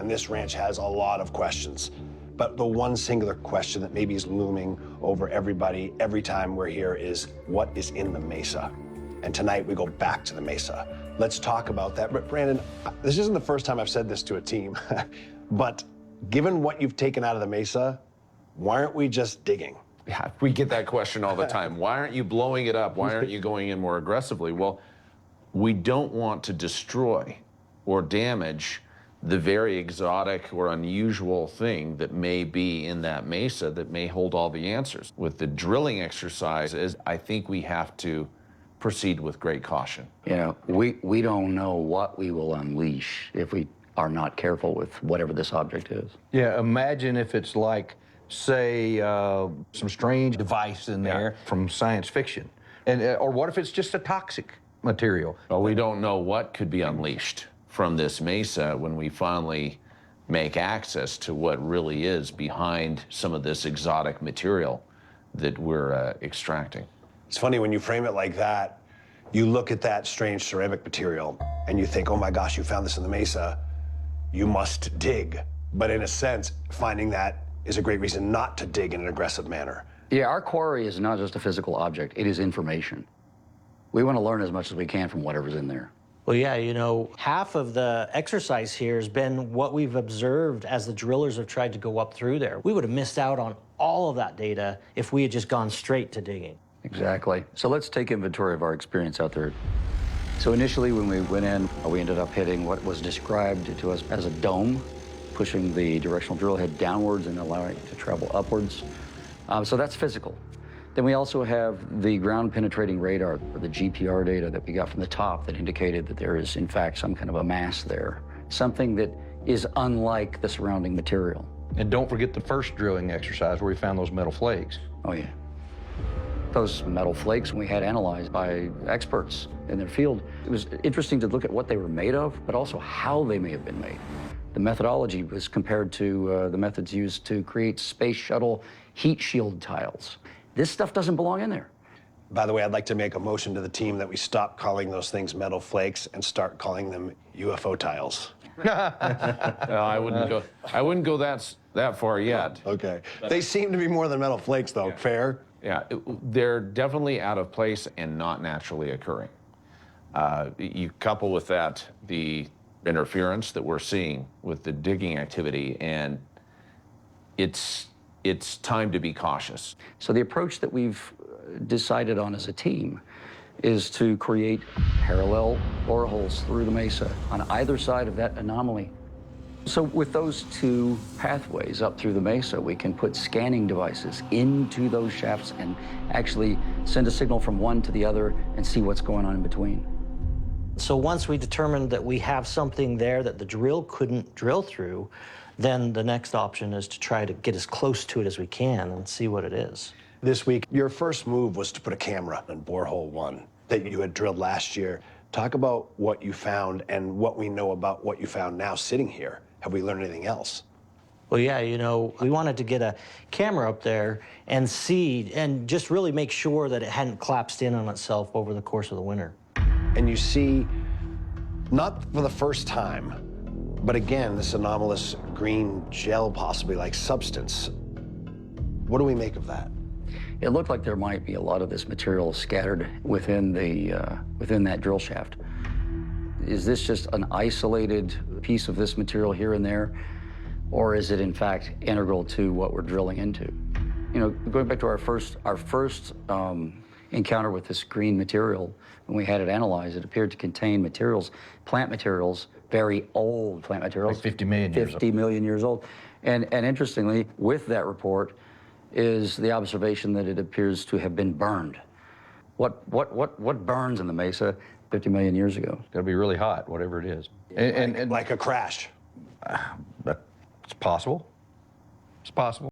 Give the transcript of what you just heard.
And this ranch has a lot of questions. But the one singular question that maybe is looming over everybody every time we're here is, what is in the Mesa? And tonight we go back to the Mesa. Let's talk about that. But Brandon, this isn't the first time I've said this to a team, but given what you've taken out of the Mesa, why aren't we just digging? Yeah, we get that question all the time. Why aren't you blowing it up? Why aren't you going in more aggressively? Well, we don't want to destroy or damage the very exotic or unusual thing that may be in that mesa that may hold all the answers. With the drilling exercises, I think we have to proceed with great caution. You know, we don't know what we will unleash if we are not careful with whatever this object is. Yeah, imagine if it's like, say, some strange device in there from science fiction. And, or what if it's just a toxic material? Well, we don't know what could be unleashed from this mesa when we finally make access to what really is behind some of this exotic material that we're extracting. It's funny when you frame it like that, you look at that strange ceramic material and you think, oh my gosh, you found this in the Mesa, you must dig. But in a sense, finding that is a great reason not to dig in an aggressive manner. Yeah, our quarry is not just a physical object, it is information. We want to learn as much as we can from whatever's in there. Well, yeah, you know, half of the exercise here has been what we've observed as the drillers have tried to go up through there. We would have missed out on all of that data if we had just gone straight to digging. Exactly. So let's take inventory of our experience out there. So initially when we went in, we ended up hitting what was described to us as a dome, pushing the directional drill head downwards and allowing it to travel upwards. So that's physical. Then we also have the ground penetrating radar, or the GPR data that we got from the top that indicated that there is in fact some kind of a mass there, something that is unlike the surrounding material. And don't forget the first drilling exercise where we found those metal flakes. Oh yeah. Those metal flakes we had analyzed by experts in their field. It was interesting to look at what they were made of, but also how they may have been made. The methodology was compared to the methods used to create space shuttle heat shield tiles. This stuff doesn't belong in there. By the way, I'd like to make a motion to the team that we stop calling those things metal flakes and start calling them UFO tiles. I wouldn't go that far yet. Okay. They seem to be more than metal flakes, though. Yeah. Fair? Yeah, they're definitely out of place and not naturally occurring. You couple with that the interference that we're seeing with the digging activity, and it's time to be cautious. So the approach that we've decided on as a team is to create parallel boreholes through the mesa on either side of that anomaly. So with those two pathways up through the mesa, we can put scanning devices into those shafts and actually send a signal from one to the other and see what's going on in between. So once we determined that we have something there that the drill couldn't drill through, then the next option is to try to get as close to it as we can and see what it is. This week, your first move was to put a camera in borehole 1 that you had drilled last year. Talk about what you found and what we know about what you found now sitting here. Have we learned anything else? Well, yeah, you know, we wanted to get a camera up there and see, and just really make sure that it hadn't collapsed in on itself over the course of the winter. And you see, not for the first time, but again, this anomalous green gel, possibly like substance. What do we make of that? It looked like there might be a lot of this material scattered within that drill shaft. Is this just an isolated piece of this material here and there, or is it in fact integral to what we're drilling into? You know, going back to our first encounter with this green material, when we had it analyzed, it appeared to contain materials, plant materials, very old plant materials. Like 50 million years old. 50 million years old. And interestingly, with that report is the observation that it appears to have been burned. What burns in the mesa 50 million years ago? It's gotta be really hot, whatever it is. Like a crash. But it's possible. It's possible.